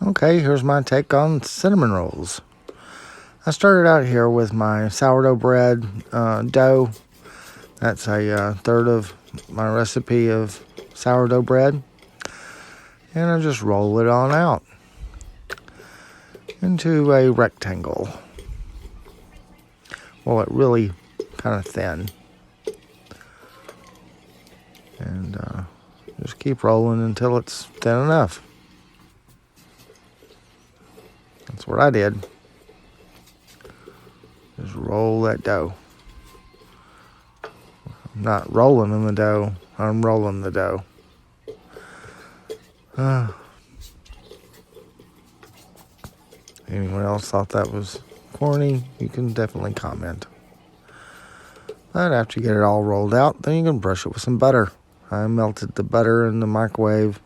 Okay, here's my take on cinnamon rolls. I started out here with my sourdough bread dough. That's a third of my recipe of sourdough bread. And I just roll it on out into a rectangle. Well, it really kind of thin. And just keep rolling until it's thin enough. That's what I did. Just roll that dough. I'm not rolling in the dough, I'm rolling the dough. Anyone else thought that was corny? You can definitely comment. But after you get it all rolled out, then you can brush it with some butter. I melted the butter in the microwave.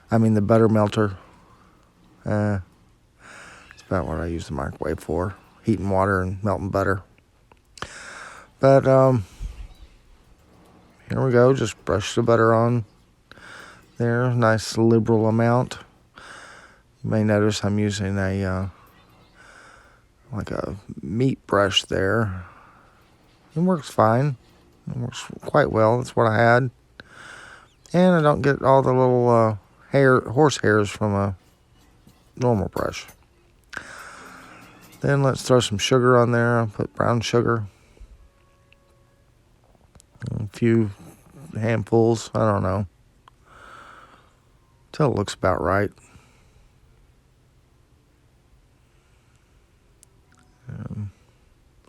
The butter melter. It's about what I use the microwave for. Heating water and melting butter. But here we go. Just brush the butter on there. Nice liberal amount. You may notice I'm using a like a meat brush there. It works fine. It works quite well. That's what I had. And I don't get all the little horse hairs from a normal brush. Then let's throw some sugar on there. I'll put brown sugar. A few handfuls. I don't know. Till it looks about right.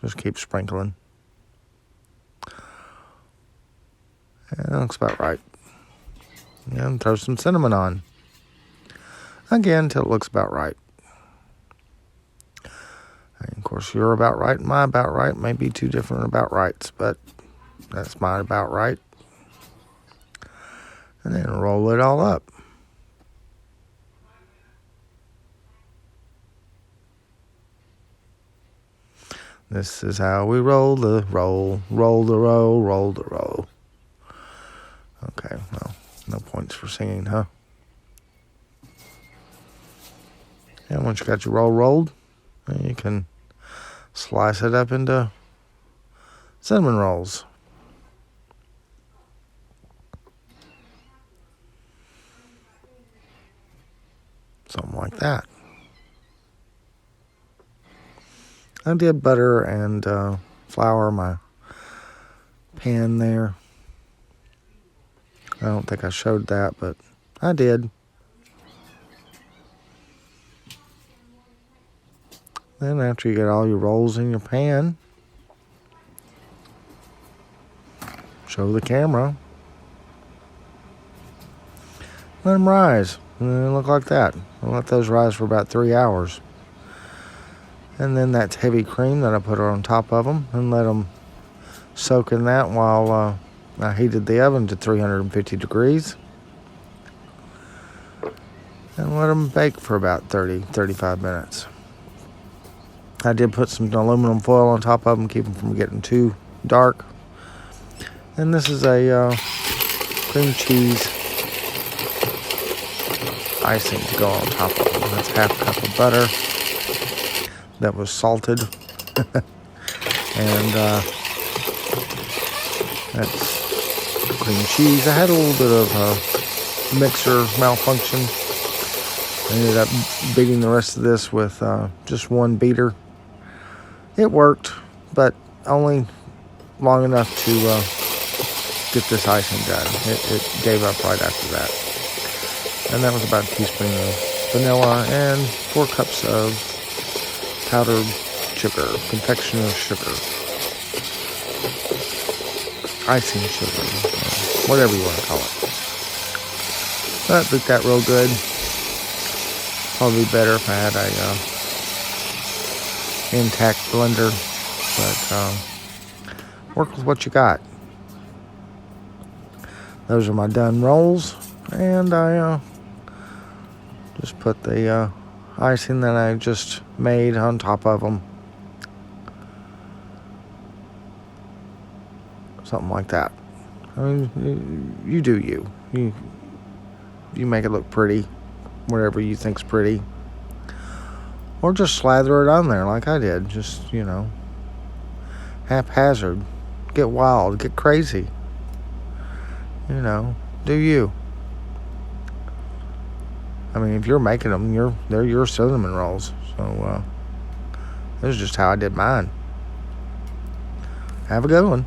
Just keep sprinkling. And that looks about right. And throw some cinnamon on. Again, till it looks about right. And of course, your about right and my about right may be two different about rights, but that's my about right. And then roll it all up. This is how we roll the roll, roll the roll, roll the roll. Okay, well, no points for singing, huh? And once you got your roll rolled, you can slice it up into cinnamon rolls. Something like that. I did butter and flour my pan there. I don't think I showed that, but I did. Then after you get all your rolls in your pan, show the camera. Let them rise. And then look like that. I'll let those rise for about 3 hours. And then that's heavy cream that I put on top of them and let them soak in that while I heated the oven to 350 degrees. And let them bake for about 35 minutes. I did put some aluminum foil on top of them, keep them from getting too dark. And this is a cream cheese icing to go on top of them. That's half a cup of butter that was salted. And that's cream cheese. I had a little bit of a mixer malfunction. I ended up beating the rest of this with just one beater. It worked, but only long enough to get this icing done. It gave up right after that. And that was about a teaspoon of vanilla and 4 cups of powdered sugar, confectioner sugar, icing sugar, whatever you want to call it. But beat that real good. Probably better if I had a intact blender, but work with what you got. Those are my done rolls, and I just put the icing that I just made on top of them. Something like that. I mean, you do you. You make it look pretty. whatever you think's pretty. Or just slather it on there like I did. Just, haphazard. Get wild. Get crazy. Do you. I mean, if you're making them, they're your cinnamon rolls. So, this is just how I did mine. Have a good one.